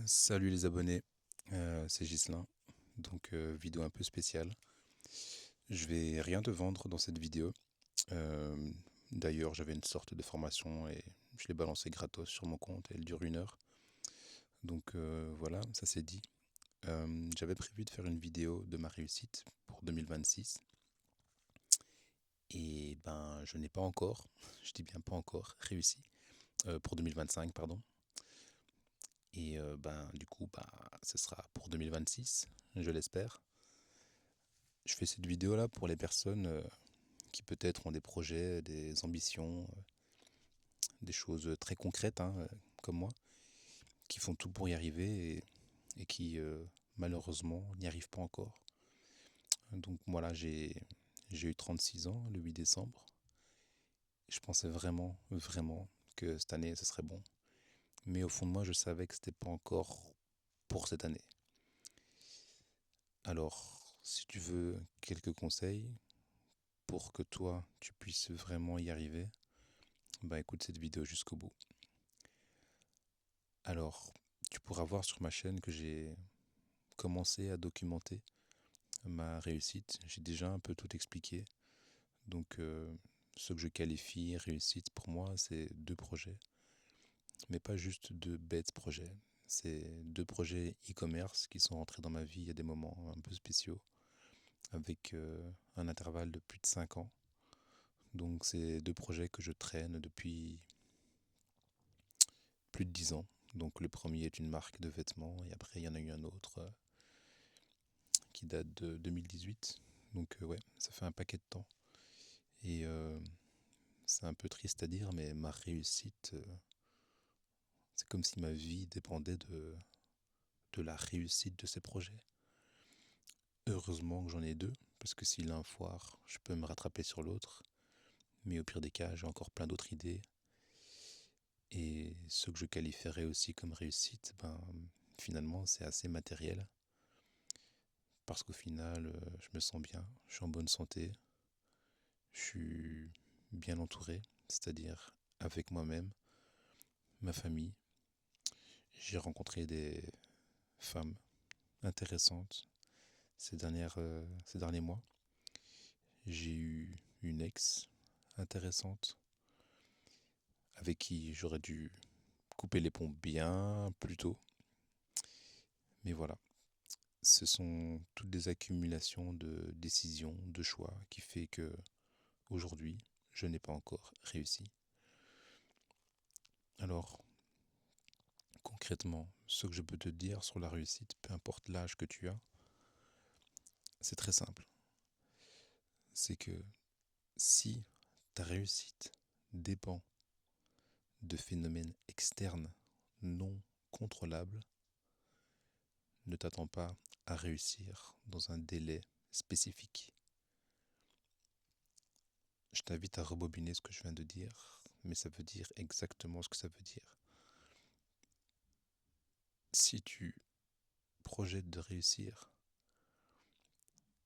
Salut les abonnés, c'est Ghislain. Donc vidéo un peu spéciale. Je vais rien te vendre dans cette vidéo. Euh, D'ailleurs, j'avais une sorte de formation et je l'ai balancée gratos sur mon compte. Elle dure 1 heure. Donc voilà, ça c'est dit. J'avais prévu de faire une vidéo de ma réussite pour 2026. Et ben, je n'ai pas encore, je dis bien pas encore, réussi. Pour 2025, pardon. Et ben, du coup, bah, ce sera pour 2026, je l'espère. Je fais cette vidéo-là pour les personnes qui peut-être ont des projets, des ambitions, des choses très concrètes, hein, comme moi, qui font tout pour y arriver et qui malheureusement n'y arrivent pas encore. Donc voilà, j'ai eu 36 ans le 8 décembre. Je pensais vraiment, vraiment que cette année, ce serait bon. Mais au fond de moi, je savais que c'était pas encore pour cette année. Alors, si tu veux quelques conseils pour que toi, tu puisses vraiment y arriver, bah écoute cette vidéo jusqu'au bout. Alors, tu pourras voir sur ma chaîne que j'ai commencé à documenter ma réussite. J'ai déjà un peu tout expliqué. Donc, ce que je qualifie réussite pour moi, c'est 2 projets. Mais pas juste 2 bêtes projets. C'est 2 projets e-commerce qui sont rentrés dans ma vie à des moments un peu spéciaux, avec un intervalle de plus de 5 ans. Donc, c'est 2 projets que je traîne depuis plus de 10 ans. Donc, le premier est une marque de vêtements et après, il y en a eu un autre qui date de 2018. Donc ouais, ça fait un paquet de temps. Et c'est un peu triste à dire, mais ma réussite, c'est comme si ma vie dépendait de la réussite de ces projets. Heureusement que j'en ai 2, parce que si l'un foire, je peux me rattraper sur l'autre. Mais au pire des cas, j'ai encore plein d'autres idées. Et ce que je qualifierais aussi comme réussite, ben, finalement, c'est assez matériel. Parce qu'au final, je me sens bien, je suis en bonne santé, je suis bien entouré, c'est-à-dire avec moi-même, ma famille. J'ai rencontré des femmes intéressantes ces derniers mois. J'ai eu une ex intéressante avec qui j'aurais dû couper les ponts bien plus tôt. Mais voilà, ce sont toutes des accumulations de décisions, de choix qui fait que aujourd'hui, je n'ai pas encore réussi. Alors, concrètement, ce que je peux te dire sur la réussite, peu importe l'âge que tu as, c'est très simple. C'est que si ta réussite dépend de phénomènes externes non contrôlables, ne t'attends pas à réussir dans un délai spécifique. Je t'invite à rebobiner ce que je viens de dire, mais ça veut dire exactement ce que ça veut dire. Si tu projettes de réussir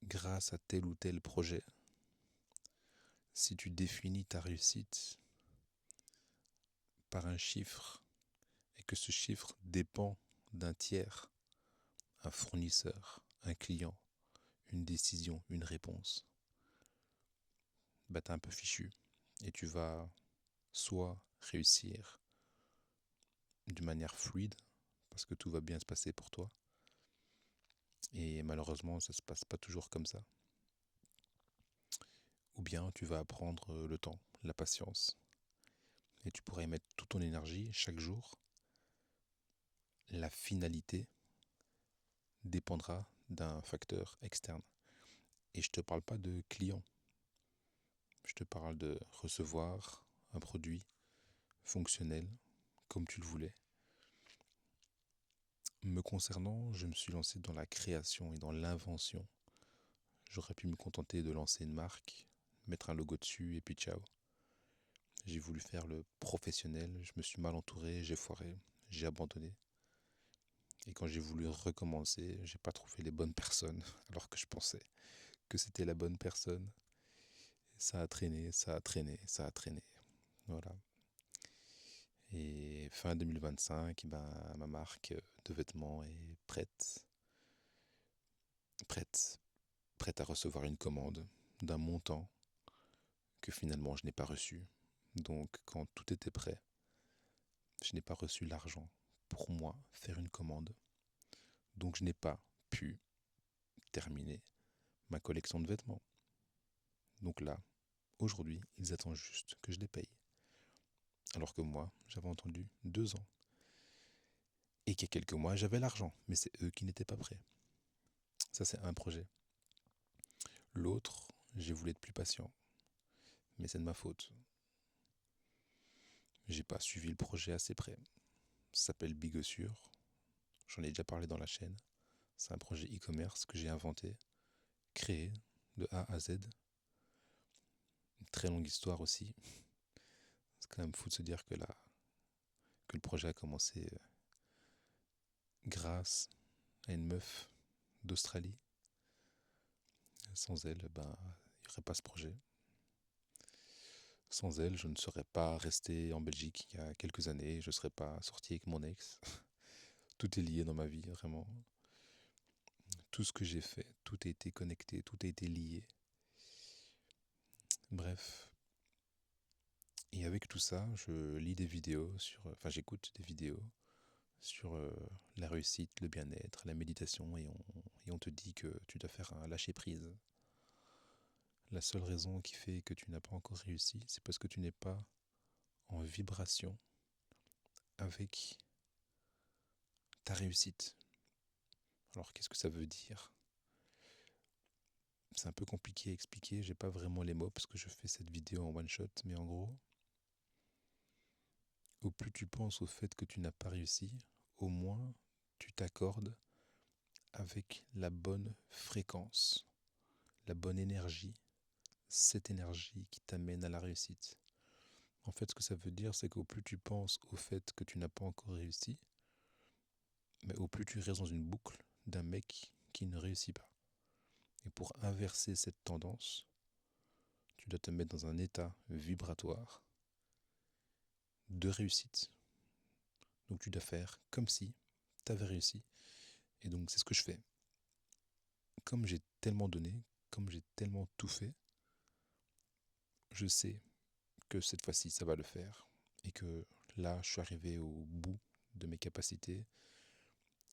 grâce à tel ou tel projet, si tu définis ta réussite par un chiffre et que ce chiffre dépend d'un tiers, un fournisseur, un client, une décision, une réponse, bah t'es un peu fichu et tu vas soit réussir de manière fluide parce que tout va bien se passer pour toi et malheureusement ça se passe pas toujours comme ça, ou bien tu vas apprendre le temps, la patience et tu pourras y mettre toute ton énergie chaque jour. La finalité dépendra d'un facteur externe et je te parle pas de client, je te parle de recevoir un produit fonctionnel comme tu le voulais. Me concernant, je me suis lancé dans la création et dans l'invention. J'aurais pu me contenter de lancer une marque, mettre un logo dessus et puis ciao. J'ai voulu faire le professionnel, je me suis mal entouré, j'ai foiré, j'ai abandonné. Et quand j'ai voulu recommencer, j'ai pas trouvé les bonnes personnes alors que je pensais que c'était la bonne personne. Ça a traîné, ça a traîné, ça a traîné. Voilà. Et fin 2025, ma marque de vêtements est prête, prête à recevoir une commande d'un montant que finalement je n'ai pas reçu. Donc quand tout était prêt, je n'ai pas reçu l'argent pour moi faire une commande. Donc je n'ai pas pu terminer ma collection de vêtements. Donc là, aujourd'hui, ils attendent juste que je les paye. Alors que moi, j'avais entendu 2 ans. Et qu'il y a quelques mois, j'avais l'argent, mais c'est eux qui n'étaient pas prêts. Ça, c'est un projet. L'autre, j'ai voulu être plus patient, mais c'est de ma faute. J'ai pas suivi le projet assez près. Ça s'appelle Bigossure. J'en ai déjà parlé dans la chaîne. C'est un projet e-commerce que j'ai inventé, créé de A à Z. Une très longue histoire aussi. C'est quand même fou de se dire que le projet a commencé grâce à une meuf d'Australie. Sans elle, il n'y aurait pas ce projet. Sans elle, je ne serais pas resté en Belgique il y a quelques années, je ne serais pas sorti avec mon ex. Tout est lié dans ma vie, vraiment. Tout ce que j'ai fait, tout a été connecté, tout a été lié. Bref. Et avec tout ça, je lis des vidéos j'écoute des vidéos sur la réussite, le bien-être, la méditation, et on te dit que tu dois faire un lâcher-prise. La seule raison qui fait que tu n'as pas encore réussi, c'est parce que tu n'es pas en vibration avec ta réussite. Alors qu'est-ce que ça veut dire? C'est un peu compliqué à expliquer, j'ai pas vraiment les mots parce que je fais cette vidéo en one shot, mais en gros, au plus tu penses au fait que tu n'as pas réussi, au moins tu t'accordes avec la bonne fréquence, la bonne énergie, cette énergie qui t'amène à la réussite. En fait, ce que ça veut dire, c'est qu'au plus tu penses au fait que tu n'as pas encore réussi, mais au plus tu restes dans une boucle d'un mec qui ne réussit pas. Et pour inverser cette tendance, tu dois te mettre dans un état vibratoire de réussite. Donc tu dois faire comme si tu avais réussi. Et donc c'est ce que je fais. Comme j'ai tellement donné, comme j'ai tellement tout fait, je sais que cette fois-ci ça va le faire. Et que là je suis arrivé au bout de mes capacités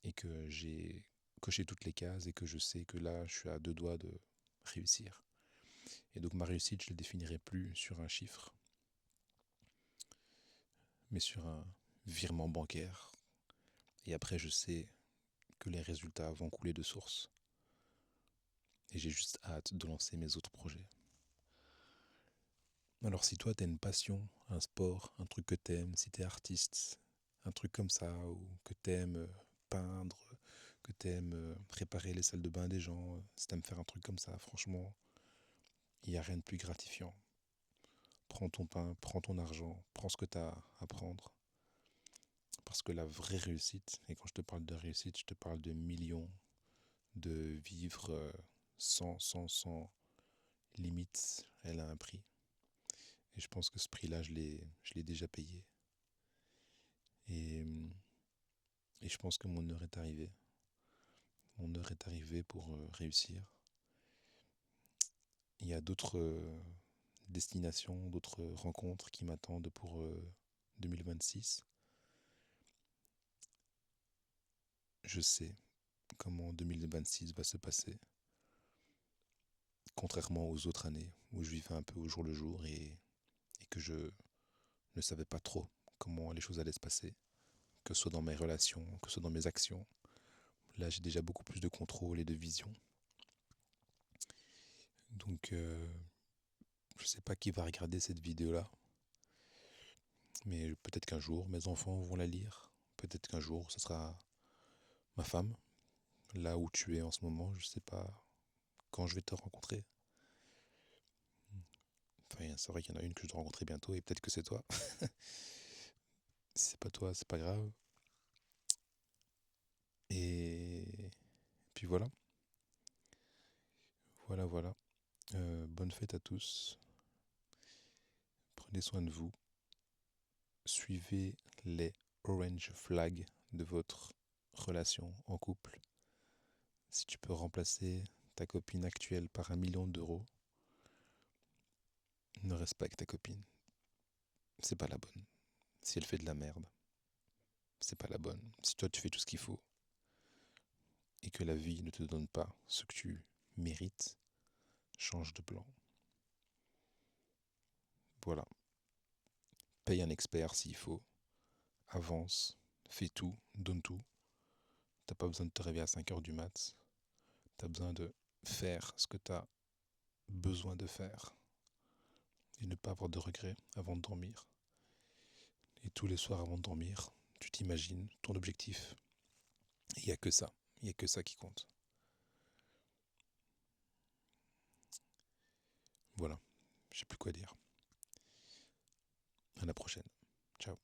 et que j'ai coché toutes les cases et que je sais que là je suis à 2 doigts de réussir. Et donc ma réussite, je ne la définirai plus sur un chiffre, mais sur un virement bancaire. Et après, je sais que les résultats vont couler de source. Et j'ai juste hâte de lancer mes autres projets. Alors si toi, tu as une passion, un sport, un truc que tu aimes, si tu es artiste, un truc comme ça, ou que tu aimes peindre, que tu aimes réparer les salles de bain des gens, si tu aimes faire un truc comme ça, franchement, il n'y a rien de plus gratifiant. Prends ton pain, prends ton argent, prends ce que tu as à prendre. Parce que la vraie réussite, et quand je te parle de réussite, je te parle de millions, de vivre sans limite, elle a un prix. Et je pense que ce prix-là, je l'ai déjà payé. Et, et je pense que mon heure est arrivée. Mon heure est arrivée pour réussir. Il y a d'autres destinations, d'autres rencontres qui m'attendent pour 2026. Je sais comment 2026 va se passer. Contrairement aux autres années où je vivais un peu au jour le jour et que je ne savais pas trop comment les choses allaient se passer, que ce soit dans mes relations, que ce soit dans mes actions. Là, j'ai déjà beaucoup plus de contrôle et de vision. Donc, je ne sais pas qui va regarder cette vidéo-là, mais peut-être qu'un jour, mes enfants vont la lire. Peut-être qu'un jour, ce sera ma femme, là où tu es en ce moment. Je ne sais pas quand je vais te rencontrer. Enfin, c'est vrai qu'il y en a une que je dois rencontrer bientôt et peut-être que c'est toi. Si c'est pas toi, c'est pas grave. Et puis voilà. Voilà. Bonne fête à tous. Prenez soin de vous. suivez les orange flags de votre relation en couple. Si tu peux remplacer ta copine actuelle par 1 million d'euros, ne respecte ta copine. C'est pas la bonne. Si elle fait de la merde, c'est pas la bonne. Si toi tu fais tout ce qu'il faut et que la vie ne te donne pas ce que tu mérites, change de plan. Voilà. Paye un expert s'il faut. Avance. Fais tout. Donne tout. T'as pas besoin de te réveiller à 5h du mat. T'as besoin de faire ce que t'as besoin de faire. Et ne pas avoir de regrets avant de dormir. Et tous les soirs avant de dormir, tu t'imagines ton objectif. Il n'y a que ça. Il n'y a que ça qui compte. Voilà. J'ai plus quoi dire. À la prochaine. Ciao.